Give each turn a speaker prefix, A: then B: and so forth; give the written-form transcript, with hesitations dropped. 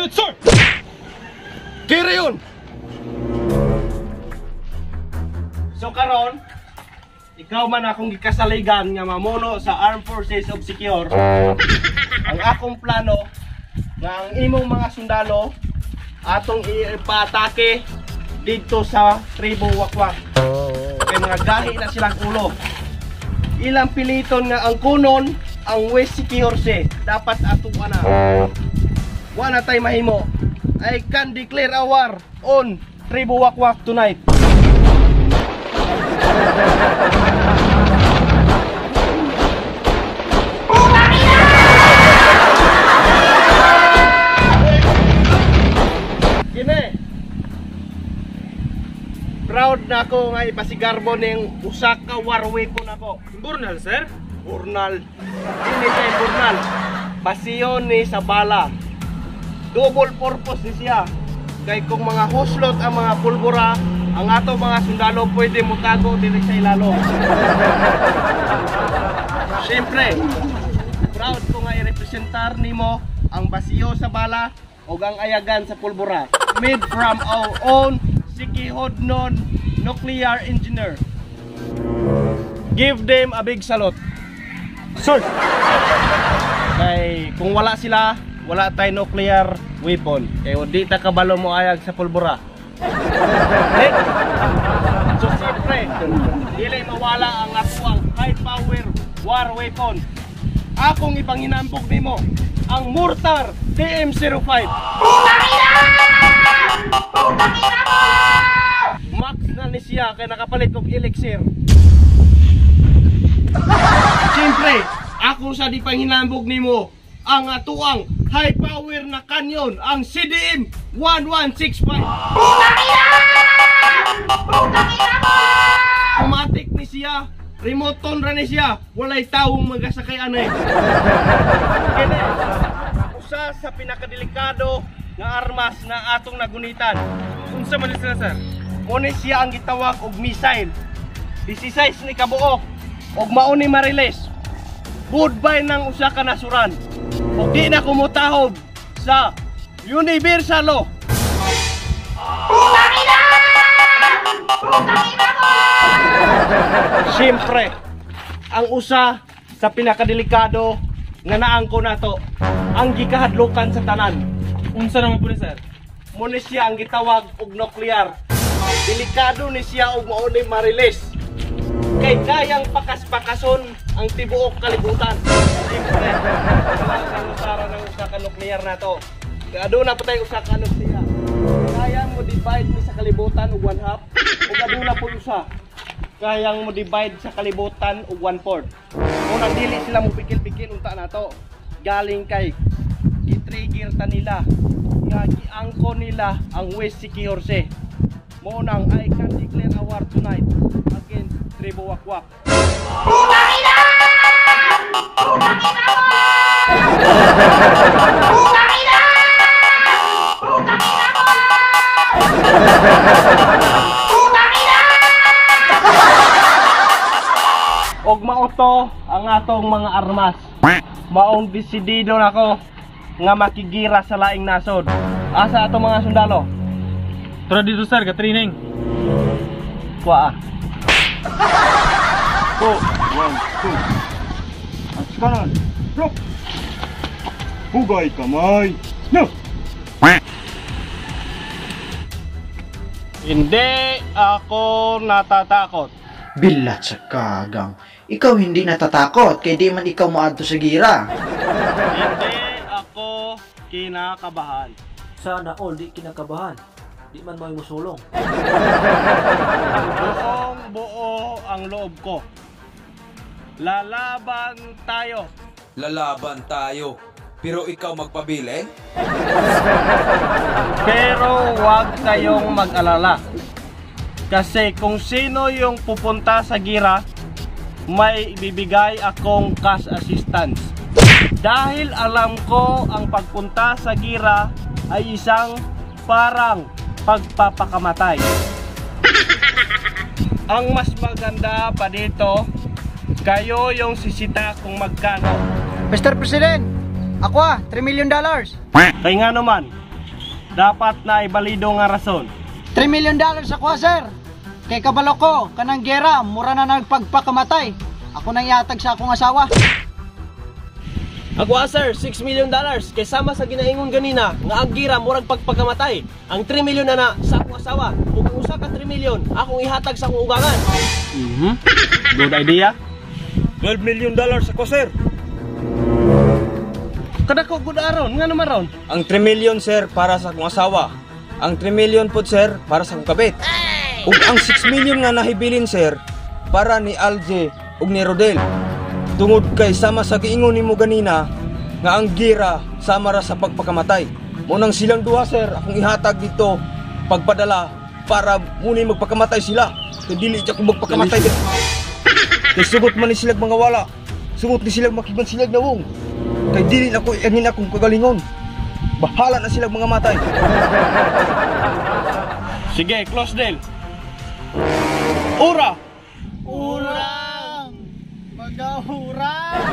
A: unit, sir!
B: Kira yun! So karon, ikaw man akong gikasaligan nga mamuno sa Armed Forces of Secure. Ang akong plano nga ang imong mga sundalo atong ipatake dito sa tribo Wakwak. Kaya mga gahi na silang ulo. Ilang piliton nga ang kunon ang West Secure dapat ato na. Wala tay mahimo. I can declare a war on tribo Wakwak tonight. Kini proud na ako nga ipasigarbo ning usa ka war weapon ako.
A: Burnal, sir?
B: Burnal. Ini kay burnal. Pasiyon ni sa bala. Double purpose ni siya. Kay kung mga huslot ang mga pulbura, ang ato mga sundalo pwede mutago dili sa ilalom. Siyempre, proud ko nga i-representar nimo ang basiyo sa bala o ang ayagan sa pulbura. Made from our own Sikihodnon nuclear engineer. Give them a big salute.
A: Sir!
B: Kay kung wala sila, wala tay nuclear weapon. Kay di ta kabalo mo ayag sa pulbura. So siyempre, dili mawala ang atuang high power war weapon. Akong ipanginambok nimo ang Mortar DM-05. Max na ni siya kay nakapalit kog elixir. Siyempre, ako sa di panginambok nimo ang atuang high power na kanyon, ang CDM 1165. Automatic ni siya, remote tone ra ni siya, walay tawong magasakay anay. Kini usa sa pinakadelikado nga armas na atong nagunitan.
A: Unsa man sila, sir?
B: Muna siya ang gitawag og missile. 16 ni kabuok og mao ni mariles. Goodbye nang usa ka nasuran. O di na kumutahog sa universal law. Siyempre, ang usa sa pinakadelikado nga naangko nato ang gikahadlukan sa tanan.
A: Unsa naman po ni, sir?
B: Muna siya ang gitawag og nuclear. Delikado ni siya og mao ni mariles. Kay kayang pakas-pakason ang tibuok kalibutan. Siyempre, ang usara ng usa ka nuclear na to. Aduna pa tayo usa ka nuclear. Kayang mo divide ni sa kalibutan og 1/2 ug aduna po usa. Kayang mo divide sa kalibutan og 1/4. Unang dili sila mo pikil-pikil unta nato. Galing kay gitrigger ta nila nga giangko nila ang West Secure. Mo nang I can declare a war tonight against tribo Wakwak. Og mauto ang atong mga armas. Maong desidido nako nga makigira sa laing nasod. Asa atong mga sundalo?
A: Tara dito, sir, katrining.
B: Kuha.
C: 2, 1, 2. At kanan. Drop. Hugay kamay. No.
B: Hindi ako natatakot.
D: Bilat sa kagang. Ikaw hindi natatakot kay di man ikaw moadto sa gira.
B: Hindi ako kinakabahan.
E: Sana all di kinakabahan. Di man mo musulong.
B: Buong buo ang loob ko. Lalaban tayo.
F: Lalaban tayo. Pero ikaw magpabilin?
B: Pero huwag kayong mag-alala. Kasi kung sino yung pupunta sa gira, may ibibigay akong cash assistance. Dahil alam ko ang pagpunta sa gira ay isang parang pagpapakamatay. Ang mas maganda pa dito, kayo yung sisita kung magkano.
D: Mr. President, ako $3 million.
B: Kaya nga naman, dapat na ibalido nga rason.
D: $3 million sa kuha, sir. Kay kabalo ko, kanang gera, mura na nagpagpakamatay. Ako nang ihatag sa akong asawa.
B: Ako sir, $6 million kay sama sa ginaingon ganina nga ang gira murag pagpagamatay. Ang 3 million na sa akong asawa. Ug ang usa ka 3 million akong ihatag sa akong ugangan.
A: Good idea.
C: $12 million ako, sir.
B: Kada ko gud aron nga naman ron.
F: Ang 3 million, sir, para sa akong asawa. Ang 3 million po, sir, para sa akong kabit. Ug ang 6 million nga nahibilin, sir, para ni Alje ug ni Rodel. Tungod kay sama sa giingon nimo ganina nga ang gira sama ra sa pagpakamatay. Munang silang duha, sir, akong ihatag dito pagpadala para muni magpakamatay sila. Kay dili siya kung magpakamatay. Kay sugot man ni silang mga wala. Sugot ni silang makiban silang nawong. Kay dili na ko angin akong kagalingon. Bahala na silang mga matay.
B: Sige, close deal. Ura.
D: Urang! Magahurang!